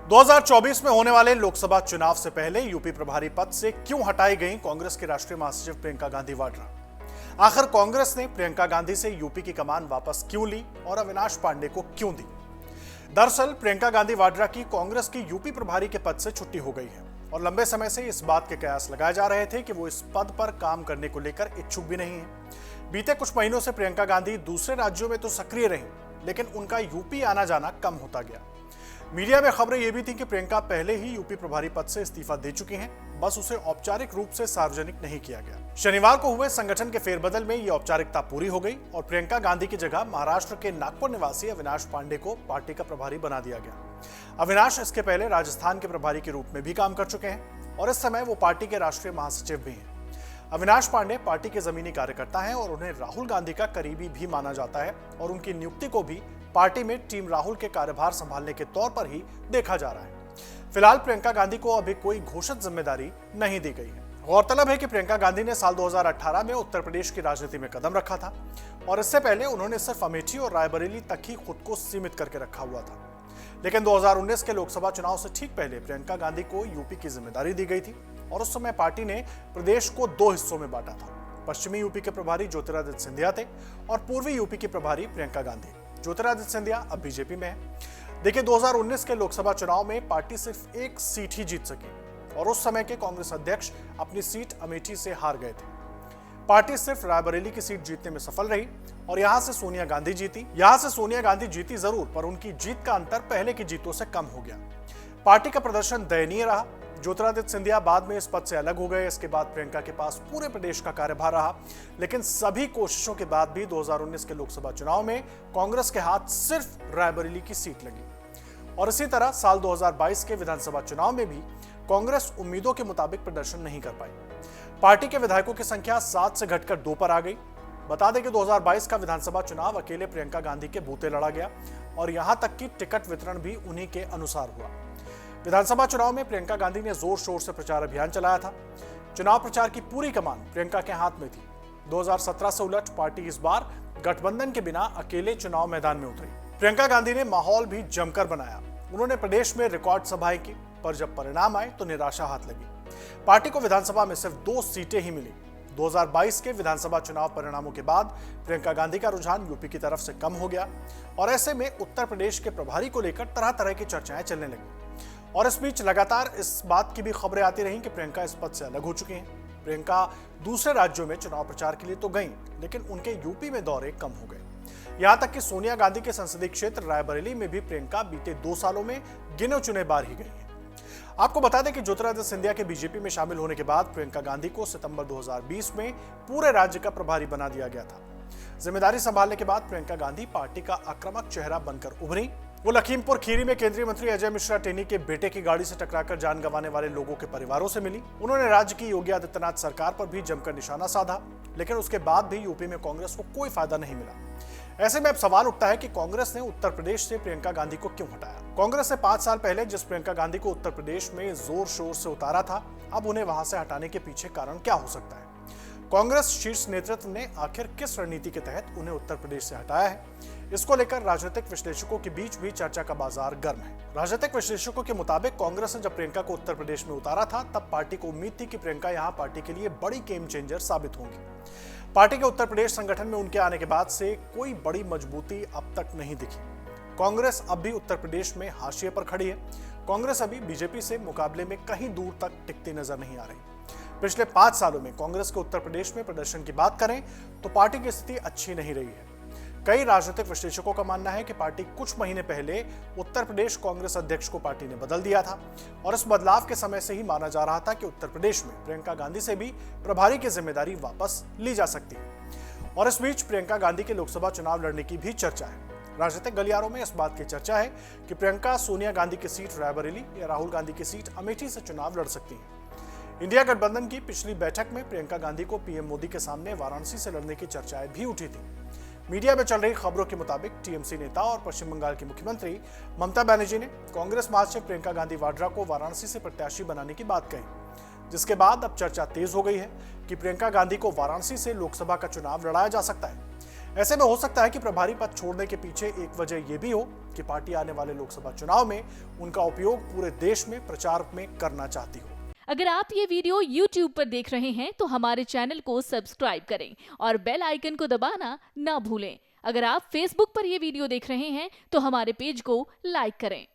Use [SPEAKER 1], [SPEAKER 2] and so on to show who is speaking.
[SPEAKER 1] 2024 में होने वाले लोकसभा चुनाव से पहले यूपी प्रभारी पद से क्यों हटाई गई कांग्रेस की राष्ट्रीय महासचिव प्रियंका गांधी वाड्रा? आखिर कांग्रेस ने प्रियंका गांधी से यूपी की कमान वापस क्यों ली और अविनाश पांडे को क्यों दी? दरअसल प्रियंका गांधी वाड्रा की कांग्रेस की यूपी प्रभारी के पद से छुट्टी हो गई है और लंबे समय से इस बात के कयास लगाए जा रहे थे कि वो इस पद पर काम करने को लेकर इच्छुक भी नहीं है। बीते कुछ महीनों से प्रियंका गांधी दूसरे राज्यों में तो सक्रिय रही, लेकिन उनका यूपी आना जाना कम होता गया। मीडिया में खबरें यह भी थी कि प्रियंका पहले ही यूपी प्रभारी पद से इस्तीफा दे चुकी हैं, बस उसे औपचारिक रूप से सार्वजनिक नहीं किया गया। शनिवार को हुए संगठन के फेरबदल में यह औपचारिकता पूरी हो गई और प्रियंका गांधी की जगह महाराष्ट्र के नागपुर निवासी अविनाश पांडे को पार्टी का प्रभारी बना दिया गया। अविनाश इसके पहले राजस्थान के प्रभारी के रूप में भी काम कर चुके हैं और इस समय वो पार्टी के राष्ट्रीय महासचिव भी हैं। अविनाश पांडे पार्टी के जमीनी कार्यकर्ता हैं और उन्हें राहुल गांधी का करीबी भी माना जाता है और उनकी नियुक्ति को भी पार्टी में टीम राहुल के कार्यभार संभालने के तौर पर ही देखा जा रहा है। फिलहाल प्रियंका गांधी को अभी कोई घोषित जिम्मेदारी नहीं दी गई है। गौरतलब है कि प्रियंका गांधी ने साल 2018 में उत्तर प्रदेश की राजनीति में कदम रखा था और इससे पहले उन्होंने सिर्फ अमेठी और रायबरेली तक ही खुद को सीमित करके रखा हुआ था। लेकिन 2019 के लोकसभा चुनाव से ठीक पहले प्रियंका गांधी को यूपी की जिम्मेदारी दी गई थी और उस समय पार्टी ने प्रदेश को दो हिस्सों में बांटा था। पश्चिमी यूपी के प्रभारी ज्योतिरादित्य सिंधिया थे और पूर्वी यूपी की प्रभारी प्रियंका गांधी। ज्योतिरादित्य सिंधिया अब बीजेपी में है। देखिए, 2019 के लोकसभा चुनाव में पार्टी सिर्फ एक सीट ही जीत सकी और उस समय के कांग्रेस अध्यक्ष अपनी सीट अमेठी से हार गए थे। पार्टी सिर्फ रायबरेली की सीट जीतने में सफल रही और यहां से सोनिया गांधी जीती जरूर, पर उनकी जीत का अंतर पहले की जीतों से कम हो गया। पार्टी का प्रदर्शन दयनीय रहा। ज्योतिरादित्य सिंधिया बाद में इस पद से अलग हो गए। इसके बाद प्रियंका के पास पूरे प्रदेश का कार्यभार रहा, लेकिन सभी कोशिशों के बाद भी 2019 के लोकसभा चुनाव में कांग्रेस के हाथ सिर्फ रायबरेली की सीट लगी और इसी तरह साल 2022 के विधानसभा चुनाव में भी कांग्रेस उम्मीदों के मुताबिक प्रदर्शन नहीं कर पाई। पार्टी के विधायकों की संख्या 7 से घटकर 2 पर आ गई। बता दें कि 2022 का विधानसभा चुनाव अकेले प्रियंका गांधी के बूते लड़ा गया और यहां तक कि टिकट वितरण भी उन्हीं के अनुसार हुआ। विधानसभा चुनाव में प्रियंका गांधी ने जोर शोर से प्रचार अभियान चलाया था। चुनाव प्रचार की पूरी कमान प्रियंका के हाथ में थी। 2017 से उलट पार्टी इस बार गठबंधन के बिना अकेले चुनाव मैदान में उतरी। प्रियंका गांधी ने माहौल भी जमकर बनाया। उन्होंने प्रदेश में रिकॉर्ड सभाएं की, पर जब परिणाम आए तो निराशा हाथ लगी। पार्टी को विधानसभा में सिर्फ 2 सीटें ही मिली। 2022 के विधानसभा चुनाव परिणामों के बाद प्रियंका गांधी का रुझान यूपी की तरफ से कम हो गया और ऐसे में उत्तर प्रदेश के प्रभारी को लेकर तरह तरह की चर्चाएं चलने लगी। और इस बीच लगातार इस बात की भी खबरें आती रहीं कि प्रियंका इस पद से अलग हो चुकी हैं। प्रियंका दूसरे राज्यों में चुनाव प्रचार के लिए तो गईं, लेकिन उनके यूपी में दौरे कम हो गए। यहां तक कि सोनिया गांधी के संसदीय क्षेत्र रायबरेली में भी प्रियंका बीते 2 सालों में गिने चुने बार ही गई हैं। आपको बता दें कि ज्योतिरादित्य सिंधिया के बीजेपी में शामिल होने के बाद प्रियंका गांधी को सितंबर 2020 में पूरे राज्य का प्रभारी बना दिया गया था। जिम्मेदारी संभालने के बाद प्रियंका गांधी पार्टी का आक्रामक चेहरा बनकर उभरी। वो लखीमपुर खीरी में केंद्रीय मंत्री अजय मिश्रा टेनी के बेटे की गाड़ी से टकराकर जान गंवाने वाले लोगों के परिवारों से मिली। उन्होंने राज्य की योगी आदित्यनाथ सरकार पर भी जमकर निशाना साधा, लेकिन उसके बाद भी यूपी में कांग्रेस को कोई फायदा नहीं मिला। ऐसे में अब सवाल उठता है कि कांग्रेस ने उत्तर प्रदेश से प्रियंका गांधी को क्यों हटाया? कांग्रेस ने 5 साल पहले जिस प्रियंका गांधी को उत्तर प्रदेश में जोर शोर से उतारा था, अब उन्हें वहां से हटाने के पीछे कारण क्या हो सकता है? कांग्रेस शीर्ष नेतृत्व ने आखिर किस रणनीति के तहत उन्हें उत्तर प्रदेश से हटाया है? इसको लेकर राजनीतिक विश्लेषकों के बीच भी चर्चा का बाजार गर्म है। राजनीतिक विश्लेषकों के मुताबिक कांग्रेस ने जब प्रियंका को उत्तर प्रदेश में उतारा था, तब पार्टी को उम्मीद थी कि प्रियंका यहां पार्टी के लिए बड़ी गेम चेंजर साबित होंगी। पार्टी के उत्तर प्रदेश संगठन में उनके आने के बाद से कोई बड़ी मजबूती अब तक नहीं दिखी। कांग्रेस अब भी उत्तर प्रदेश में हाशिए पर खड़ी है। कांग्रेस अभी बीजेपी से मुकाबले में कहीं दूर तक टिकती नजर नहीं आ रही। पिछले 5 सालों में कांग्रेस के उत्तर प्रदेश में प्रदर्शन की बात करें तो पार्टी की स्थिति अच्छी नहीं रही है। कई राजनीतिक विश्लेषकों का मानना है कि पार्टी कुछ महीने पहले उत्तर प्रदेश कांग्रेस अध्यक्ष को पार्टी ने बदल दिया था और इस बदलाव के समय से ही माना जा रहा था कि उत्तर प्रदेश में प्रियंका गांधी से भी प्रभारी की जिम्मेदारी वापस ली जा सकती है। और इस बीच प्रियंका गांधी के लोकसभा चुनाव लड़ने की भी चर्चा है। राजनीतिक गलियारों में इस बात की चर्चा है कि प्रियंका सोनिया गांधी की सीट रायबरेली या राहुल गांधी की सीट अमेठी से चुनाव लड़ सकती हैं। इंडिया गठबंधन की पिछली बैठक में प्रियंका गांधी को पीएम मोदी के सामने वाराणसी से लड़ने की चर्चाएं भी उठी थी। मीडिया में चल रही खबरों के मुताबिक टीएमसी नेता और पश्चिम बंगाल की मुख्यमंत्री ममता बनर्जी ने कांग्रेस महासचिव प्रियंका गांधी वाड्रा को वाराणसी से प्रत्याशी बनाने की बात कही, जिसके बाद अब चर्चा तेज हो गई है कि प्रियंका गांधी को वाराणसी से लोकसभा का चुनाव लड़ाया जा सकता है। ऐसे में हो सकता है कि प्रभारी पद छोड़ने के पीछे एक वजह यह भी हो कि पार्टी आने वाले लोकसभा चुनाव में उनका उपयोग पूरे देश में प्रचार में करना चाहती हो।
[SPEAKER 2] अगर आप ये वीडियो YouTube पर देख रहे हैं तो हमारे चैनल को सब्सक्राइब करें और बेल आइकन को दबाना ना भूलें। अगर आप Facebook पर ये वीडियो देख रहे हैं तो हमारे पेज को लाइक करें।